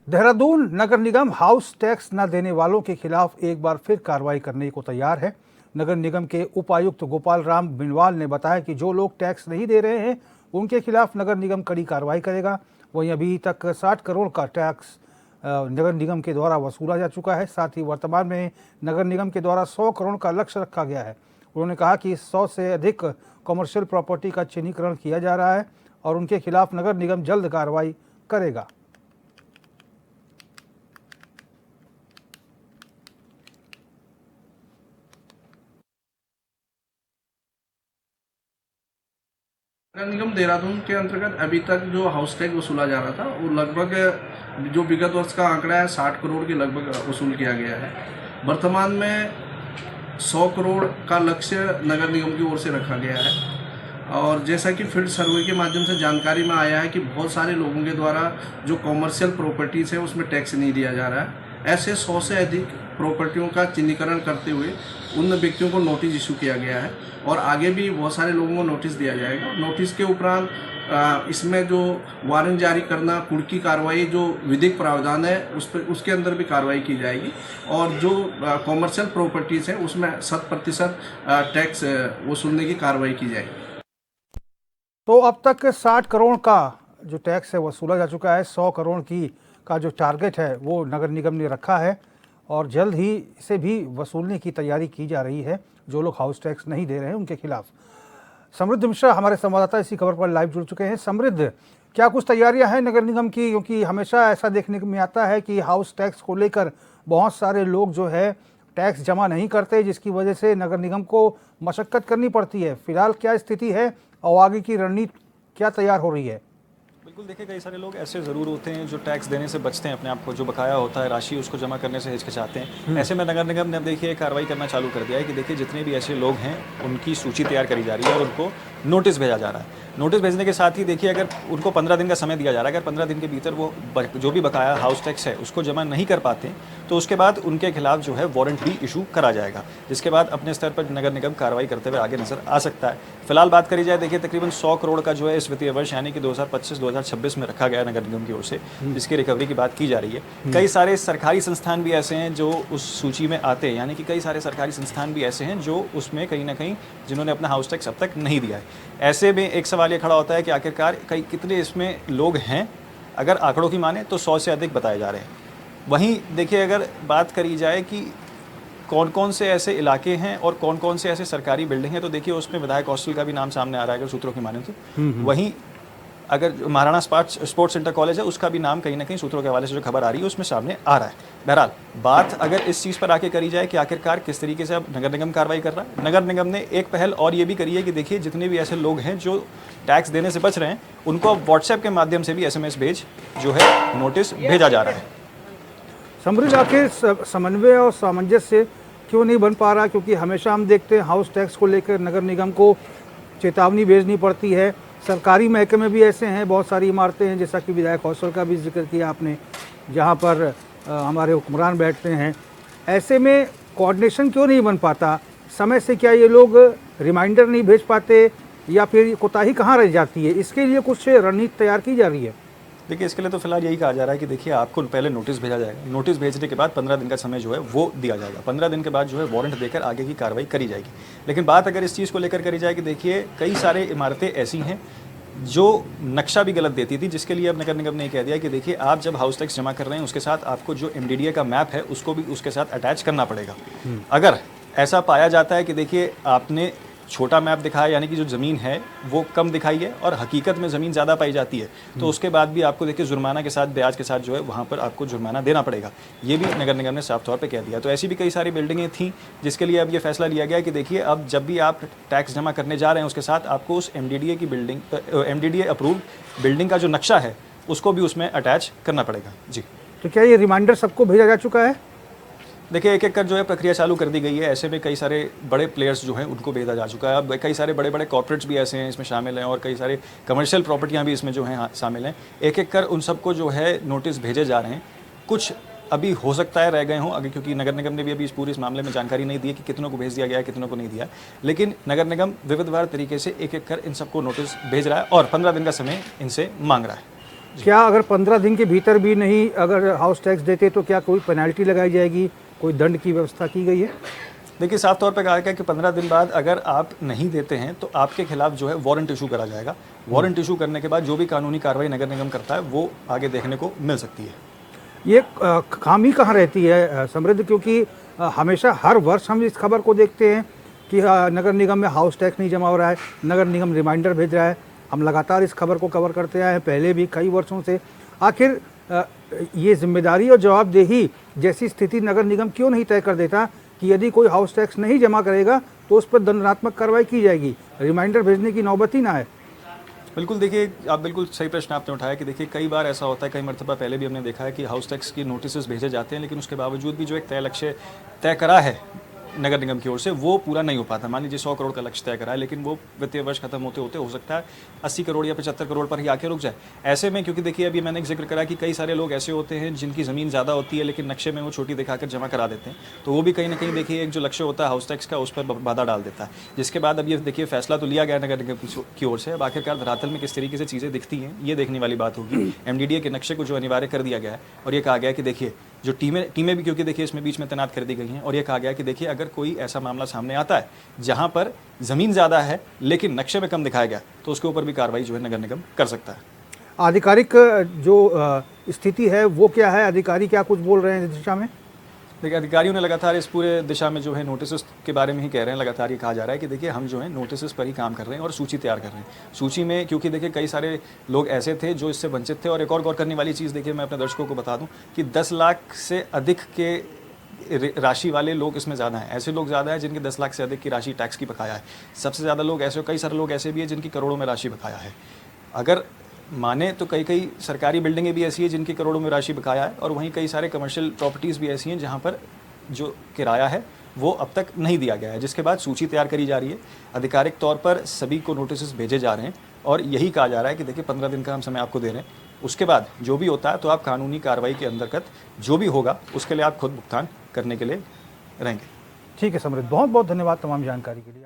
देहरादून नगर निगम house tax न देने वालों के खिलाफ एक बार फिर कार्रवाई करने को तैयार है। नगर निगम के उपायुक्त गोपाल राम बिनवाल ने बताया कि जो लोग टैक्स नहीं दे रहे हैं उनके खिलाफ नगर निगम कड़ी कार्रवाई करेगा। वहीं अभी तक 60 करोड़ का टैक्स नगर निगम के द्वारा वसूला जा चुका है। साथ ही वर्तमान में नगर निगम के द्वारा 100 करोड़ का लक्ष्य रखा गया है। उन्होंने कहा कि 100 से अधिक कमर्शियल प्रॉपर्टी का चिन्हीकरण किया जा रहा है और उनके खिलाफ नगर निगम जल्द कार्रवाई करेगा। नगर निगम देहरादून के अंतर्गत अभी तक जो हाउस टैक्स वसूला जा रहा था वो लगभग जो विगत वर्ष का आंकड़ा है 60 करोड़ के लगभग वसूल किया गया है। वर्तमान में 100 करोड़ का लक्ष्य नगर निगम की ओर से रखा गया है और जैसा कि फील्ड सर्वे के माध्यम से जानकारी में आया है कि बहुत सारे लोगों के द्वारा जो कॉमर्शियल प्रॉपर्टीज़ है उसमें टैक्स नहीं दिया जा रहा है। ऐसे 100 से अधिक प्रॉपर्टियों का चिन्हीकरण करते हुए उन व्यक्तियों को नोटिस इशू किया गया है और आगे भी बहुत सारे लोगों को नोटिस दिया जाएगा। नोटिस के उपरांत इसमें जो वारंट जारी करना, कुर्की कार्रवाई जो विधिक प्रावधान है उसके अंदर भी कार्रवाई की जाएगी और जो कॉमर्शियल प्रॉपर्टीज़ है उसमें 100% टैक्स वसूलने की कार्रवाई की जाएगी। तो अब तक 60 करोड़ का जो टैक्स है वसूला जा चुका है। 100 करोड़ की का जो टारगेट है वो नगर निगम ने रखा है और जल्द ही इसे भी वसूलने की तैयारी की जा रही है। जो लोग हाउस टैक्स नहीं दे रहे हैं उनके खिलाफ। समृद्ध मिश्रा हमारे संवाददाता इसी खबर पर लाइव जुड़ चुके हैं। समृद्ध, क्या कुछ तैयारियां हैं नगर निगम की? क्योंकि हमेशा ऐसा देखने में आता है कि हाउस टैक्स को लेकर बहुत सारे लोग जो है टैक्स जमा नहीं करते, जिसकी वजह से नगर निगम को मशक्कत करनी पड़ती है। फिलहाल क्या स्थिति है और आगे की रणनीति क्या तैयार हो रही है? बिल्कुल, देखिए कई सारे लोग ऐसे ज़रूर होते हैं जो टैक्स देने से बचते हैं, अपने आप को जो बकाया होता है राशि उसको जमा करने से हिचकिचाते हैं। ऐसे में नगर निगम ने अब देखिए कार्रवाई करना चालू कर दिया है कि देखिए जितने भी ऐसे लोग हैं उनकी सूची तैयार करी जा रही है और उनको नोटिस भेजा जा रहा है। नोटिस भेजने के साथ ही देखिए अगर उनको 15 दिन का समय दिया जा रहा है, अगर 15 दिन के भीतर वो जो भी बकाया हाउस टैक्स है उसको जमा नहीं कर पाते तो उसके बाद उनके खिलाफ जो है वारंट भी इशू करा जाएगा, जिसके बाद अपने स्तर पर नगर निगम कार्रवाई करते हुए आगे नजर आ सकता है। फिलहाल बात करी जाए, देखिए तकरीबन 100 करोड़ का जो है इस वित्तीय वर्ष यानी कि 2025-2026 में रखा गया नगर निगम की ओर से, जिसकी रिकवरी की बात की जा रही है। कई सारे सरकारी संस्थान भी ऐसे हैं जो उस सूची में आते हैं, यानी कि कई सारे सरकारी संस्थान भी ऐसे हैं जो उसमें कहीं ना कहीं जिन्होंने अपना हाउस टैक्स अब तक नहीं दिया है। ऐसे में एक सवाल ये खड़ा होता है कि आखिरकार कितने इसमें लोग हैं। अगर आंकड़ों की माने तो 100 से अधिक बताए जा रहे हैं। वहीं देखिए अगर बात करी जाए कि कौन कौन से ऐसे इलाके हैं और कौन कौन से ऐसे सरकारी बिल्डिंग हैं, तो देखिए उसमें विधायक हॉस्टल का भी नाम सामने आ रहा है अगर सूत्रों की माने तो। वहीं अगर महाराणा स्पोर्ट्स सेंटर कॉलेज है उसका भी नाम कहीं ना कहीं सूत्रों के हवाले से जो खबर आ रही है उसमें सामने आ रहा है। बहरहाल बात अगर इस चीज़ पर आके करी जाए कि आखिरकार किस तरीके से अब नगर निगम कार्रवाई कर रहा है, नगर निगम ने एक पहल और ये भी करी है कि देखिए जितने भी ऐसे लोग हैं जो टैक्स देने से बच रहे हैं उनको अब व्हाट्सएप के माध्यम से भी SMS भेज जो है नोटिस भेजा जा रहा है। समृद्ध, आखिर समन्वय और सामंजस्य क्यों नहीं बन पा रहा? क्योंकि हमेशा हम देखते हैं हाउस टैक्स को लेकर नगर निगम को चेतावनी भेजनी पड़ती है। सरकारी महकमे भी ऐसे हैं, बहुत सारी इमारतें हैं, जैसा कि विधायक हॉस्टल का भी जिक्र किया आपने, जहां पर हमारे हुक्मरान बैठते हैं। ऐसे में कोऑर्डिनेशन क्यों नहीं बन पाता समय से? क्या ये लोग रिमाइंडर नहीं भेज पाते या फिर कोताही कहाँ रह जाती है? इसके लिए कुछ रणनीति तैयार की जा रही है? देखिए इसके लिए तो फिलहाल यही कहा जा रहा है कि देखिए आपको पहले नोटिस भेजा जाएगा, नोटिस भेजने के बाद 15 दिन का समय जो है वो दिया जाएगा। 15 दिन के बाद जो है वारंट देकर आगे की कार्रवाई करी जाएगी। लेकिन बात अगर इस चीज़ को लेकर करी जाए कि देखिए कई सारे इमारतें ऐसी हैं जो नक्शा भी गलत देती थी, जिसके लिए अब नगर निगम ने कह दिया कि देखिए आप जब हाउस टैक्स जमा कर रहे हैं उसके साथ आपको जो MDDA का मैप है उसको भी उसके साथ अटैच करना पड़ेगा। अगर ऐसा पाया जाता है कि देखिए आपने छोटा मैप दिखाया यानी कि जो ज़मीन है वो कम दिखाई है और हकीकत में ज़मीन ज़्यादा पाई जाती है, तो उसके बाद भी आपको देखिए जुर्माना के साथ ब्याज के साथ जो है वहाँ पर आपको जुर्माना देना पड़ेगा। ये भी नगर निगम ने साफ तौर पे कह दिया। तो ऐसी भी कई सारी बिल्डिंगें थीं जिसके लिए अब ये फैसला लिया गया कि देखिए अब जब भी आप टैक्स जमा करने जा रहे हैं उसके साथ आपको उस MDDA की बिल्डिंग MDDA अप्रूव्ड बिल्डिंग का जो नक्शा है उसको भी उसमें अटैच करना पड़ेगा। जी, तो क्या ये रिमाइंडर सबको भेजा जा चुका है? देखिए एक एक कर जो है प्रक्रिया चालू कर दी गई है। ऐसे में कई सारे बड़े प्लेयर्स जो हैं उनको भेजा जा चुका है। अब कई सारे बड़े बड़े कॉर्पोरेट्स भी ऐसे हैं इसमें शामिल हैं और कई सारे कमर्शियल प्रॉपर्टियां भी इसमें जो हैं शामिल हैं। एक एक कर उन सबको जो है नोटिस भेजे जा रहे हैं। कुछ अभी हो सकता है रह गए हों अभी, क्योंकि नगर निगम ने भी अभी इस मामले में जानकारी नहीं दी है कि कितनों को भेज दिया गया है कितनों को नहीं दिया। लेकिन नगर निगम विविधवार तरीके से एक एक कर इन सबको नोटिस भेज रहा है और 15 दिन का समय इनसे मांग रहा है। क्या अगर 15 दिन के भीतर भी नहीं अगर हाउस टैक्स देते तो क्या कोई पेनल्टी लगाई जाएगी, कोई दंड की व्यवस्था की गई है? देखिए साफ तौर पे कहा गया कि 15 दिन बाद अगर आप नहीं देते हैं तो आपके खिलाफ जो है वारंट इशू करा जाएगा। वारंट इशू करने के बाद जो भी कानूनी कार्रवाई नगर निगम करता है वो आगे देखने को मिल सकती है। ये खामी कहाँ रहती है समृद्ध, क्योंकि हमेशा हर वर्ष हम इस खबर को देखते हैं कि नगर निगम में हाउस टैक्स नहीं जमा हो रहा है, नगर निगम रिमाइंडर भेज रहा है। हम लगातार इस खबर को कवर करते आए हैं पहले भी कई वर्षों से। आखिर ये जिम्मेदारी और जवाबदेही जैसी स्थिति नगर निगम क्यों नहीं तय कर देता कि यदि कोई हाउस टैक्स नहीं जमा करेगा तो उस पर दंडात्मक कार्रवाई की जाएगी, रिमाइंडर भेजने की नौबत ही ना है? बिल्कुल, देखिए आप बिल्कुल सही प्रश्न आपने उठाया कि देखिए कई बार ऐसा होता है, कई मरतबा पहले भी हमने देखा है कि हाउस टैक्स की नोटिस भेजे जाते हैं लेकिन उसके बावजूद भी जो एक तय लक्ष्य तय करा है नगर निगम की ओर से वो पूरा नहीं हो पाता। मान लीजिए 100 करोड़ का लक्ष्य तय करा है लेकिन वो वित्तीय वर्ष खत्म होते होते हो सकता है 80 करोड़ या 75 करोड़ पर ही आके रुक जाए। ऐसे में क्योंकि देखिए अभी मैंने एक जिक्र करा कि कई सारे लोग ऐसे होते हैं जिनकी ज़मीन ज़्यादा होती है लेकिन नक्शे में वो छोटी दिखाकर जमा करा देते हैं, तो वो भी कहीं ना कहीं देखिए एक जो लक्ष्य होता है हाउस टैक्स का उस पर बाधा डाल देता है। जिसके बाद अब ये देखिए फैसला तो लिया गया नगर निगम की ओर से, अब आखिरकार धरातल में किस तरीके से चीज़ें दिखती हैं ये देखने वाली बात होगी। MDDA के नक्शे को जो अनिवार्य कर दिया गया है और ये कहा गया है कि देखिए जो टीमें भी क्योंकि देखिए इसमें बीच में तैनात कर दी गई हैं और ये कहा गया कि देखिए अगर कोई ऐसा मामला सामने आता है जहां पर ज़मीन ज़्यादा है लेकिन नक्शे में कम दिखाया गया तो उसके ऊपर भी कार्रवाई जो है नगर निगम कर सकता है। आधिकारिक जो स्थिति है वो क्या है? अधिकारी क्या कुछ बोल रहे हैं इस दिशा में? देखिए अधिकारियों ने लगातार इस पूरे दिशा में जो है नोटिस के बारे में ही कह रहे हैं। लगातार ये कहा जा रहा है कि देखिए हम जो है नोटिस पर ही काम कर रहे हैं और सूची तैयार कर रहे हैं। सूची में क्योंकि देखिए कई सारे लोग ऐसे थे जो इससे वंचित थे और एक और गौर करने वाली चीज़ देखिए मैं अपने दर्शकों को बता दूं कि 10 लाख से अधिक के राशि वाले लोग इसमें ज़्यादा हैं। ऐसे लोग ज़्यादा हैं जिनके 10 लाख से अधिक की राशि टैक्स की बकाया है। सबसे ज़्यादा लोग ऐसे, कई सारे लोग ऐसे भी हैं जिनकी करोड़ों में राशि बकाया है। अगर माने तो कई सरकारी बिल्डिंगें भी ऐसी हैं जिनकी करोड़ों में राशि बकाया है और वहीं कई सारे कमर्शियल प्रॉपर्टीज़ भी ऐसी हैं जहाँ पर जो किराया है वो अब तक नहीं दिया गया है, जिसके बाद सूची तैयार करी जा रही है। आधिकारिक तौर पर सभी को नोटिस भेजे जा रहे हैं और यही कहा जा रहा है कि देखिए 15 दिन का हम समय आपको दे रहे हैं, उसके बाद जो भी होता है तो आप कानूनी कार्रवाई के अंतर्गत जो भी होगा उसके लिए आप खुद भुगतान करने के लिए रहेंगे। ठीक है समृद्ध, बहुत बहुत धन्यवाद तमाम जानकारी के लिए।